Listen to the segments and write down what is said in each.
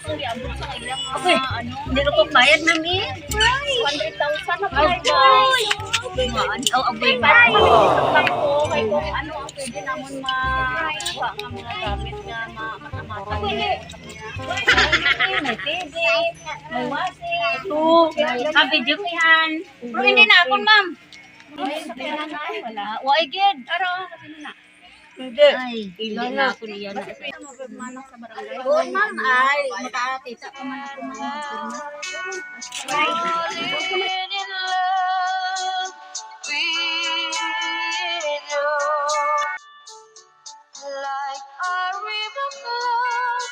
kung iabot sa ilang Okay. Hindi ko bayad na mi. 100,000 na Ay, guys. Oh, aboy ba? Lang po kay kung ano ang pwede namon makuha nga mga gamit nga matamatan niya. May TV, may wasi, video ko yan. Pero hindi na ako, ma'am. Ay, sa pera na wala. Why good? Aro, kasi na. Hindi. Ay, hindi na ako niyan. Manang sa barangay. Oo, ma'am, ay, makakita ko man ako mga firma. Like a river flows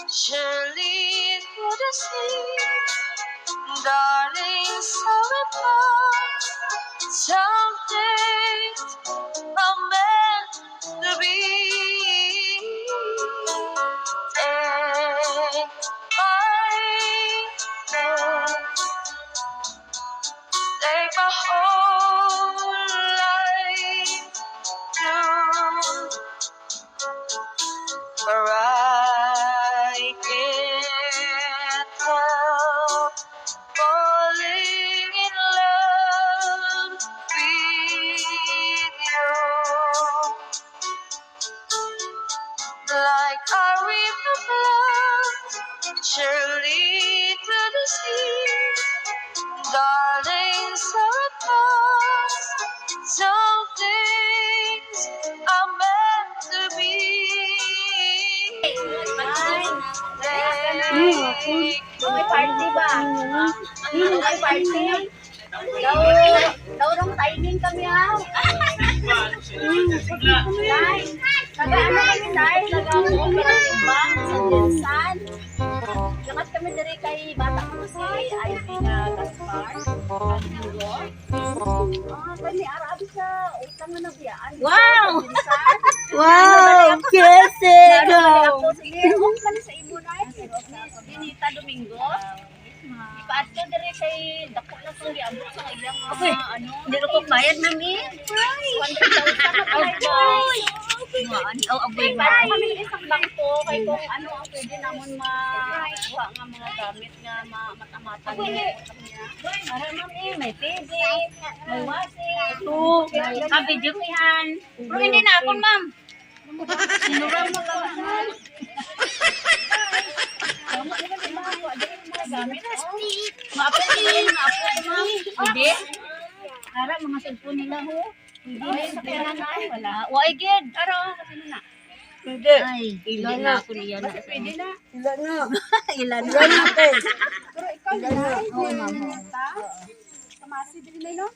surely through the sea, darling, so it was. Some things are meant to be. Take my hand, take my whole life through. I can't help falling in love with you. Like a river flows surely to the sea, darling, so it goes. Some things are meant to be. May party ba? May party. Daw rong timing kami ha. Dai. Taga-ano kami dai, nag-cooperative bank sa Jensan. Lakas kami diri kay bata ko si Ivy na Gaspar. Kani arabi sa utang na nabiyaan. Wow! Wow! Kese go! Sige, huwag ka na sa ibo na Binita Domingo. Ipaat ko diri kay dako na kung giabot sa ilang Okay. ano. Hindi ko bayad na mi. 100,000 na guys. Oh, aboy ba? Para kami isang bangko kay kung ano ang pwede namon makuha nga mga gamit nga matamatan niya. Para ma'am may TV, may wasi, video ko yan. Pero hindi na ako, ma'am. Sinura mo ka ba? Tama na ba mga mga gamit? Maapil, ma'am. Hindi. Ara mga cellphone nila ho. Hindi sa pera na wala. Why good? Aro, kasi na. Hindi. Ay, hindi na ako niyan. Kasi pwede na. Ilan na? Ilan na? Ilan natin? Pero ikaw na. Oo, ma'am. Kamasi din na, no?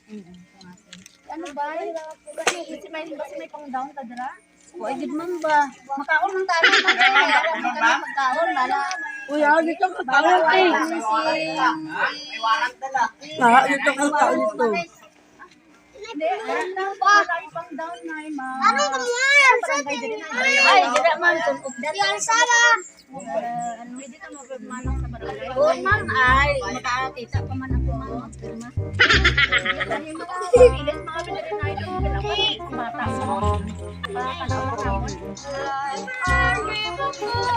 Ano ba? Kasi may pang-down ka dira? Why good, ma'am ba? Makaon ng talo. Magkaon, lala. Uy, dito ka tao eh. Dito ka tao dito. Hindi, ano ba? Wala pang-down na, ma'am. Ano ka mo? Ay, dira ma'am. Yan, Sara! Pwede ka magmanang sa barangay. Oo, ma'am. Ay, makakita pa man ako mga firma. Yung mga pilit, mga pinag-inayin ng bata mo. Panahon na mo.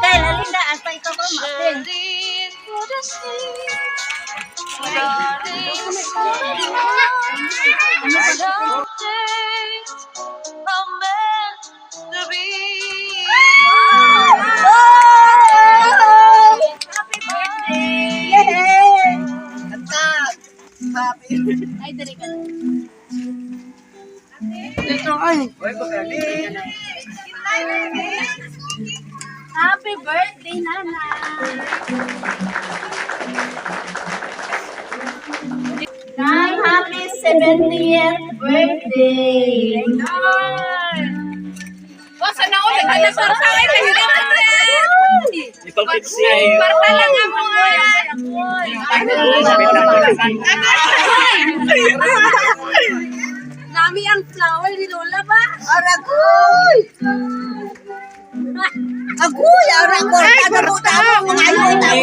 Dahil, Alinda, hasta ikaw ko maapil. Surely through the sea, some things are meant to be. Ay, dari ka. Dito ay. Happy birthday, Nana! Nay, happy 70th birthday! Oh, sana ulit ka na sa akin. Parta lang ako. Nami ang flower ni Lola ba? Aragoy! Agoy! Aragoy! Ano mo tama? Mga ayaw tama.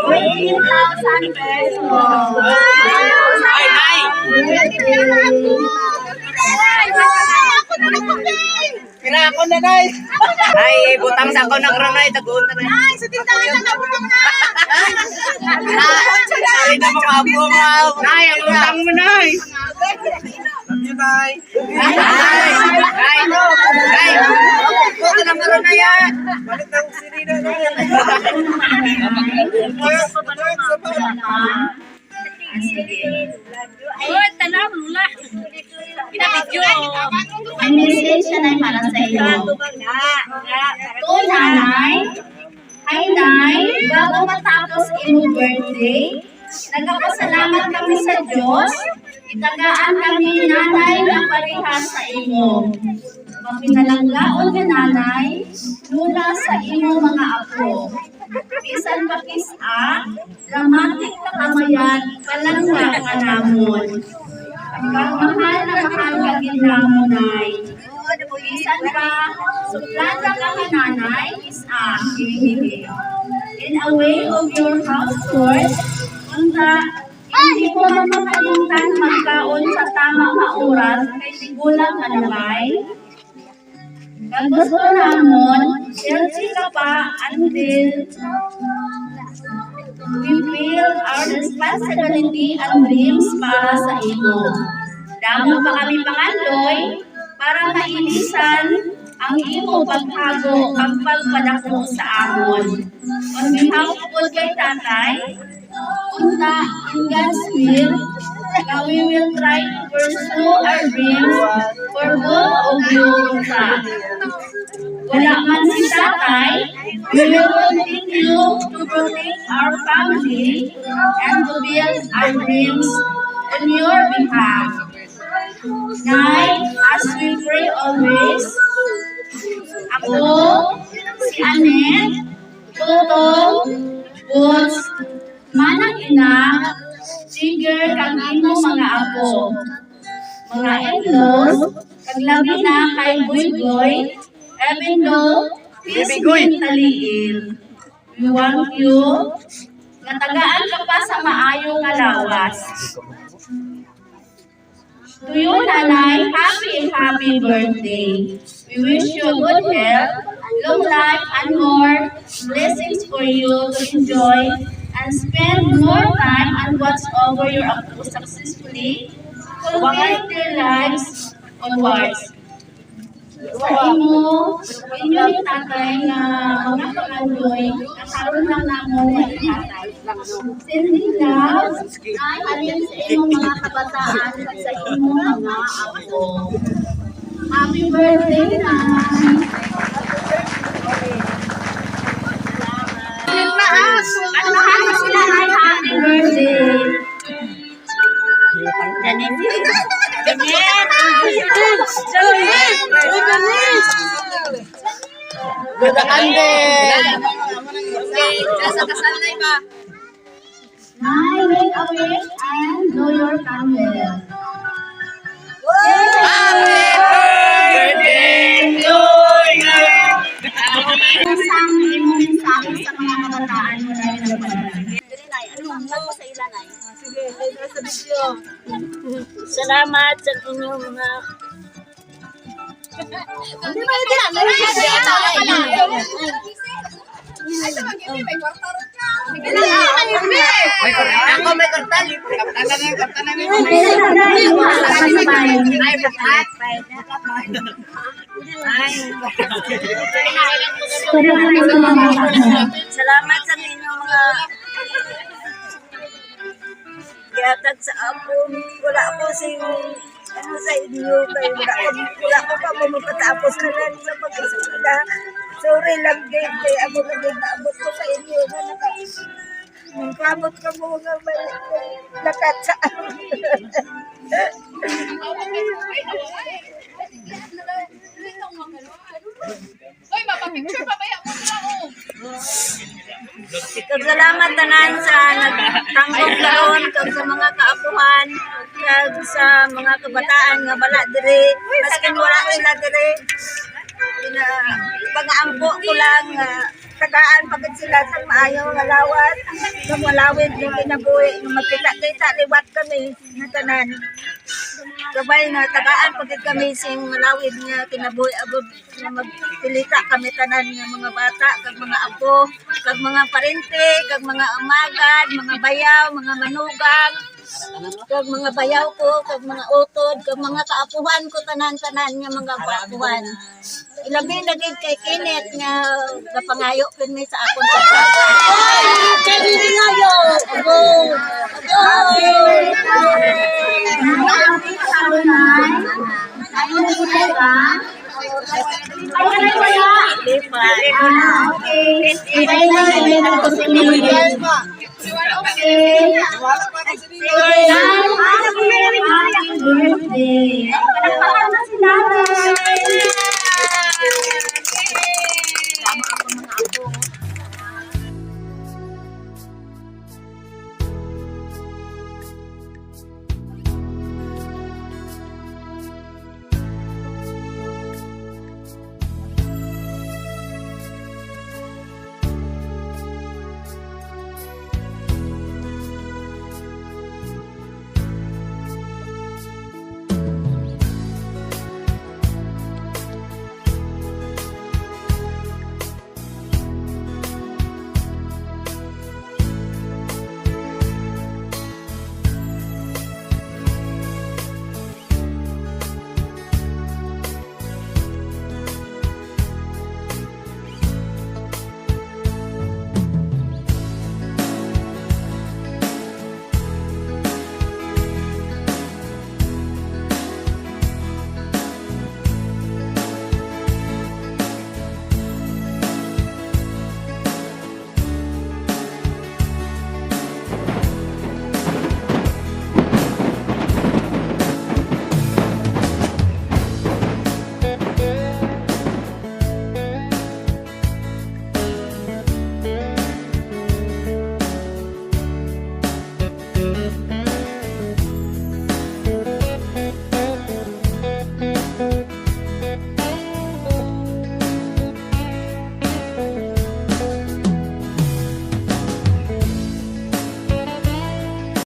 1,000 pesos. Ay! Ara ako na nay. Ay, butang sa ako nagranay taguon na nay. Ay, sa tindahan na butang na. Ay, na mga abo nga. Nay, ang butang mo nay. Love you, nay. Ay, no. Ay, ko na naman yan. Balik ng sirina na yan. Uy, tanaw lula. Pinabidyo. Ang message na ay para sa iyo. To nanay, hi nay, bago matapos iyong birthday, nagpapasalamat kami sa Diyos, itagaan kami nanay ng parehas sa imo. Mapinalanglaon ka nanay, mula sa imo mga apo. Bisan pakisa, dramatic na kamayan, kalangga ka namon. Kang mahal na mahal ka ginamon ay. Bisan ka, suplada ka nanay, is in a way of your house chores, unta, hindi ko makalimutan magkaon sa tamang na oras kay sigulang manamay. Kag gusto namon, healthy ka pa until we feel our responsibility and dreams para sa imo. Damo pa kami pangandoy para mailisan ang imo paghago ang pagpadako sa amon. On behalf po kay tatay, unta in God's will, we will try to pursue our dreams for both of you unta. Wala man si tatay, we will continue to protect our family and to build our dreams on your behalf. Nay, as we pray always, ako, si Annette, Toto, Boots, manang ina, Jigger, kang imo mga apo, mga in-laws, kaglabi na kay Boy, even though he's mentally we want you, natagaan ka pa sa maayong nga lawas. To you, nanay, happy birthday. We wish you good health, long life, and more blessings for you to enjoy and spend more time and watch over your apo successfully, fulfill their lives onwards. Sa imo, inyo ni tatay na mga pangandoy, nakaroon lang namon ng tatay. Sending love, ay alin sa imong mga kabataan at sa imong mga apo. Happy birthday, nanay! At mahal sila ay happy birthday! Nay, make a wish and blow your candle. Isang imong mensahe sa mga kabataan mo na nagpadala. Salamat sa inyong mga Ako may kartal. salamat sa inyong mga gihatag sa ako. Wala ko sing ano sa inyo kay wala ko pa mapatapos na lang sa pag-eskwela. Sorry lang din kay ako na din naabot ko sa inyo na nagkamot ka mo nga may lakat sa Uy, mapapicture pa ba yan? Salamat tanan sa nagtanggap karon kag sa mga kaapuhan kag sa mga kabataan nga bala diri maskin wala sila diri pag-aampo ko lang tagaan pagod sila sa maayo nga lawas ng malawid ng kinabuhi nga magkita-kita liwat kami na tanan Sabay na tagaan ko din kami sing malawid nga kinabuhi abot na magpilita kami tanan nga mga bata kag mga apo kag mga parente kag mga amagad, mga bayaw, mga manugang kag mga bayaw ko kag mga utod kag mga kaapuhan ko tanan-tanan nga mga kaapuhan. Ilabi na gid kay Kenneth nga napangayo kini sa akon sa Kani ngayo. Go. Palakpakan na si nanay.